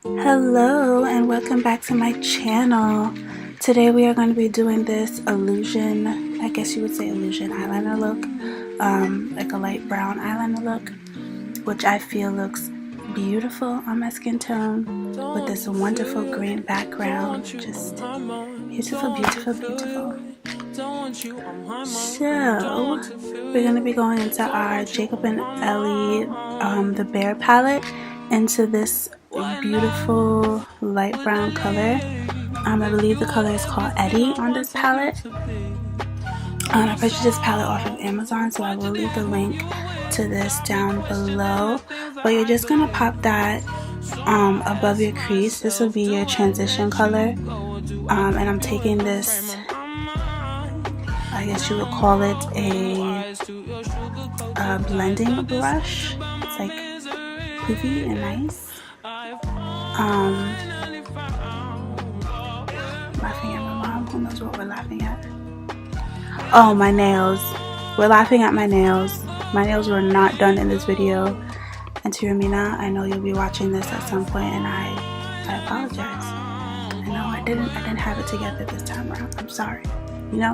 Hello and welcome back to my channel. Today we are going to be doing this illusion, I guess you would say illusion eyeliner look, like a light brown eyeliner look, which I feel looks beautiful on my skin tone with this wonderful green background. Just beautiful, beautiful, beautiful. So we're going to be going into our Jacob and Ellie the Bear palette, into this beautiful light brown color. I believe the color is called Eddie on this palette. I purchased this palette off of Amazon, so I will leave the link to this down below. But you're just gonna pop that above your crease. This will be your transition color, and I'm taking this, I guess you would call it a blending brush. It's like poofy and nice. Laughing at my mom. Who knows what we're laughing at? Oh, my nails. We're laughing at my nails. My nails were not done in this video. And to Ramina, I know you'll be watching this at some point, and I apologize. I know I didn't have it together this time around. I'm sorry. You know,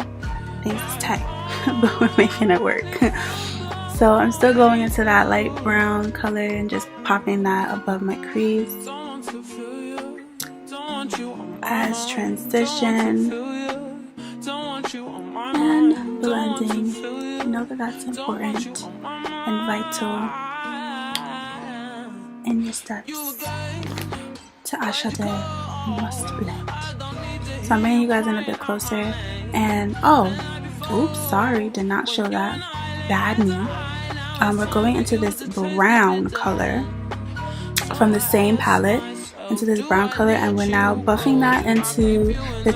things is tight, but we're making it work. So I'm still going into that light brown color and just popping that above my crease as transition and blending. You know that's important and vital in your steps to eyeshadow. You must blend. So I'm bringing you guys in a bit closer, and oops, sorry, did not show that. Bad me. We're going into this brown color from the same palette, into this brown color, and we're now buffing that into the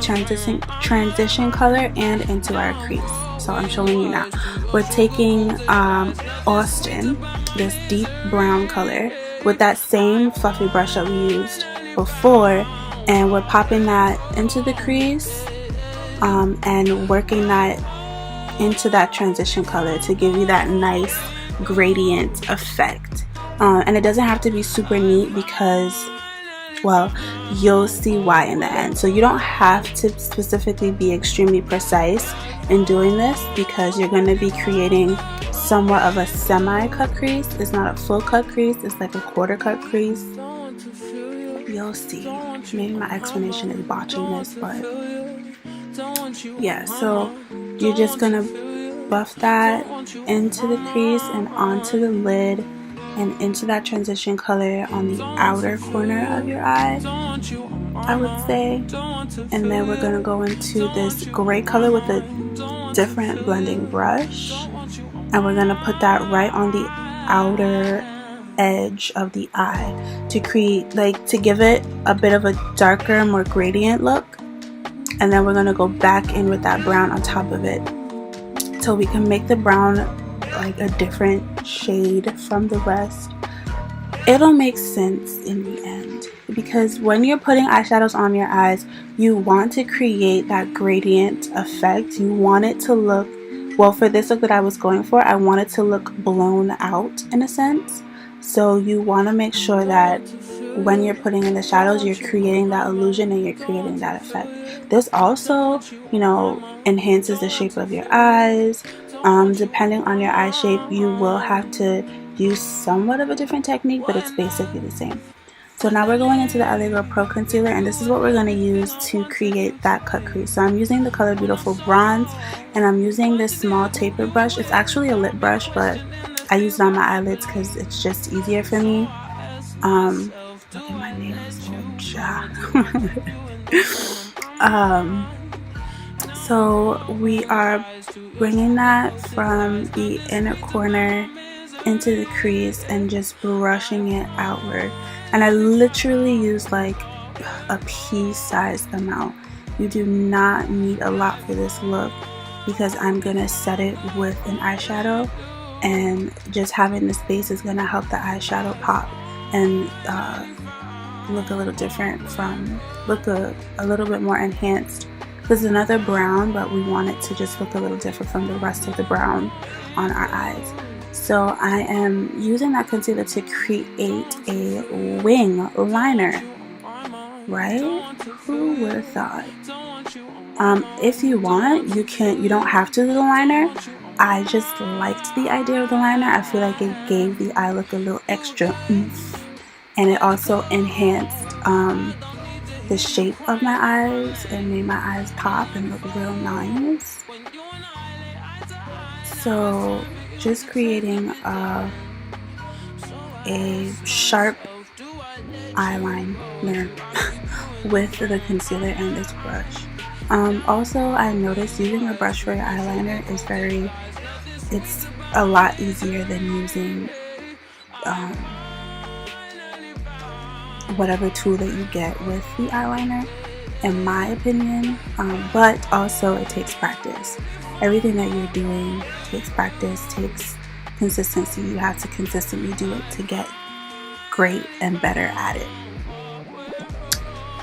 transition color and into our crease. So I'm showing you now. We're taking Austin, this deep brown color, with that same fluffy brush that we used before, and we're popping that into the crease and working that into that transition color to give you that nice gradient effect. And it doesn't have to be super neat because, well, you'll see why in the end. So you don't have to specifically be extremely precise in doing this, because you're going to be creating somewhat of a semi-cut crease. It's not a full cut crease, it's like a quarter cut crease. You'll see. Maybe my explanation is botching this, but yeah, so you're just gonna buff that into the crease and onto the lid and into that transition color on the outer corner of your eye, I would say. And then we're gonna go into this gray color with a different blending brush, and we're gonna put that right on the outer edge of the eye to create, like, to give it a bit of a darker, more gradient look. And then we're going to go back in with that brown on top of it, so we can make the brown like a different shade from the rest. It'll make sense in the end, because when you're putting eyeshadows on your eyes, you want to create that gradient effect. You want it to look, well, for this look that I was going for, I want it to look blown out in a sense. So you want to make sure that when you're putting in the shadows, you're creating that illusion and you're creating that effect. This also, you know, enhances the shape of your eyes. Depending on your eye shape, you will have to use somewhat of a different technique, but it's basically the same. So now we're going into the L.A.Girl Pro concealer, and this is what we're going to use to create that cut crease. So I'm using the color Beautiful Bronze, and I'm using this small taper brush. It's actually a lip brush, but I use it on my eyelids because it's just easier for me. Look at my nails. So we are bringing that from the inner corner into the crease and just brushing it outward. And I literally use like a pea-sized amount. You do not need a lot for this look, because I'm gonna set it with an eyeshadow, and just having the space is gonna help the eyeshadow pop and look a little different, look a little bit more enhanced. This is another brown, but we want it to just look a little different from the rest of the brown on our eyes. So I am using that concealer to create a wing liner. right? Who would have thought? If you want, you don't have to do the liner. I just liked the idea of the liner. I feel like it gave the eye look a little extra oomph, and it also enhanced the shape of my eyes and made my eyes pop and look real nice. So just creating a sharp eyeliner with the concealer and this brush. Also, I noticed using a brush for your eyeliner is it's a lot easier than using whatever tool that you get with the eyeliner, in my opinion. But also it takes practice. Everything that you're doing takes practice, takes consistency. You have to consistently do it to get great and better at it.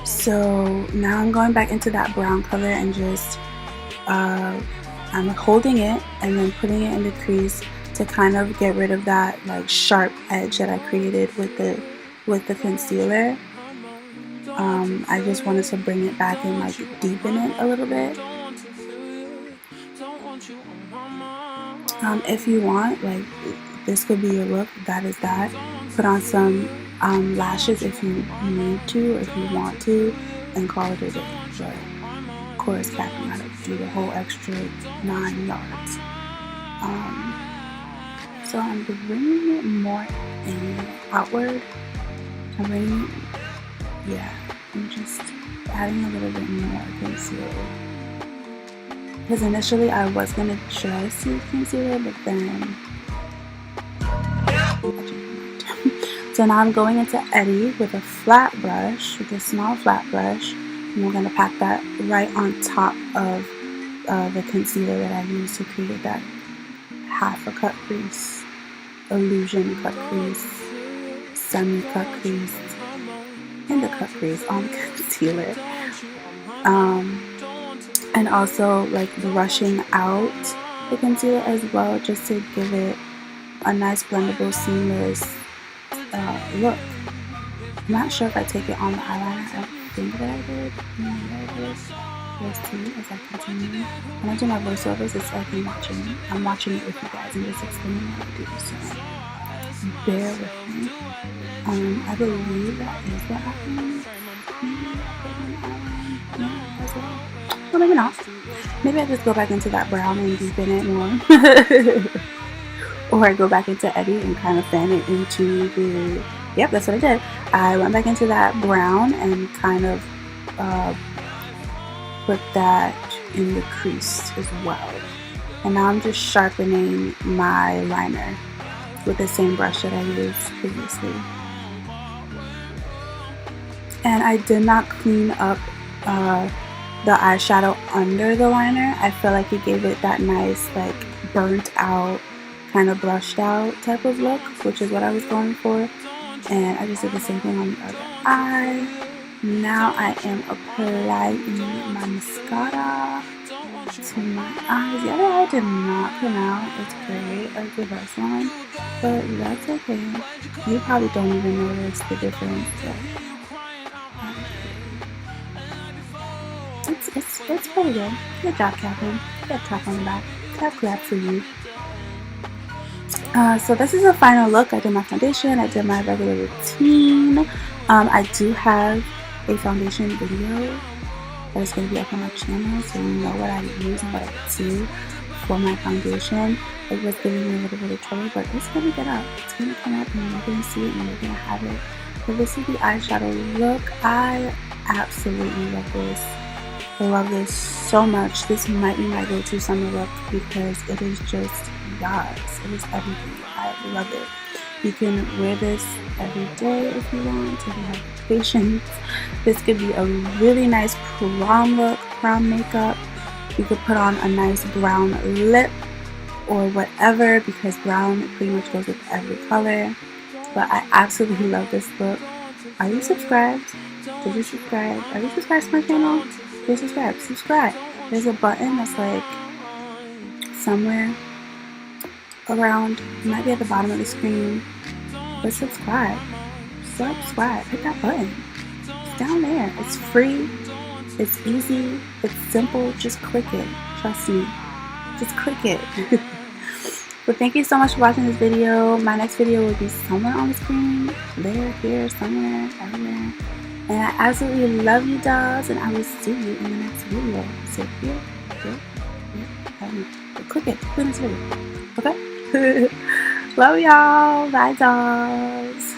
So now I'm going back into that brown color and just I'm holding it and then putting it in the crease to kind of get rid of that like sharp edge that I created with the concealer. I just wanted to bring it back and like deepen it a little bit. If you want, like, this could be your look. That is that. Put on some lashes if you need to, or if you want to, and call it a day. But of course, Captain had to do the whole extra 9 yards. So I'm bringing it more outward. I'm just adding a little bit more concealer. Because initially I was going to just use concealer, but then so now I'm going into Eddie with a flat brush, with a small flat brush, and we're going to pack that right on top of the concealer that I used to create that half a cut crease, illusion cut crease, semi cut crease, and the cut crease on the concealer. And also like brushing out the concealer as well, just to give it a nice blendable, seamless look. I'm not sure if I take it on the eyeliner. I think that I did. We'll see as I continue. When I do my voiceovers, it's like I'm watching it with you guys and just explaining what I do. So bear with me. I believe that is what happened. Well, maybe not. Maybe I just go back into that brown and deepen it more. Or I go back into Eddie and kind of fan it into the... Yep, that's what I did. I went back into that brown and kind of put that in the crease as well. And now I'm just sharpening my liner with the same brush that I used previously. And I did not clean up the eyeshadow under the liner. I feel like it gave it that nice, like, burnt out, kind of brushed out type of look, which is what I was going for. And I just did the same thing on the other eye. Now I am applying my mascara to my eyes. The other eye did not come out. It's great, like the first one, but that's okay. You probably don't even notice the difference, but it's pretty good. Good job, Catherine. Good tap on the back. Clap for you. So this is the final look. I did my foundation. I did my regular routine. I do have a foundation video that is going to be up on my channel, so you know what I use and what I do for my foundation. It was giving me a little bit of trouble, but it's going to get up. It's going to come up and you're going to see it and you're going to have it. So this is the eyeshadow look. I absolutely love this. I love this so much. This might be my go-to summer look because it is just yes, it is everything. I love it. You can wear this every day if you want, if you have patience. This could be a really nice prom look, prom makeup. You could put on a nice brown lip or whatever, because brown pretty much goes with every color. But I absolutely love this look. Are you subscribed? Did you subscribe? Are you subscribed to my channel? Please subscribe. There's a button that's like somewhere around, it might be at the bottom of the screen, but subscribe. Hit that button. It's down there. It's free, it's easy, it's simple. Just click it. Trust me. Just click it. But thank you so much for watching this video. My next video will be somewhere on the screen. There, here, somewhere, everywhere. And I absolutely love you, dolls, and I will see you in the next video. So here, I don't know. Click it. Click this video. Okay? Love y'all. Bye, dolls.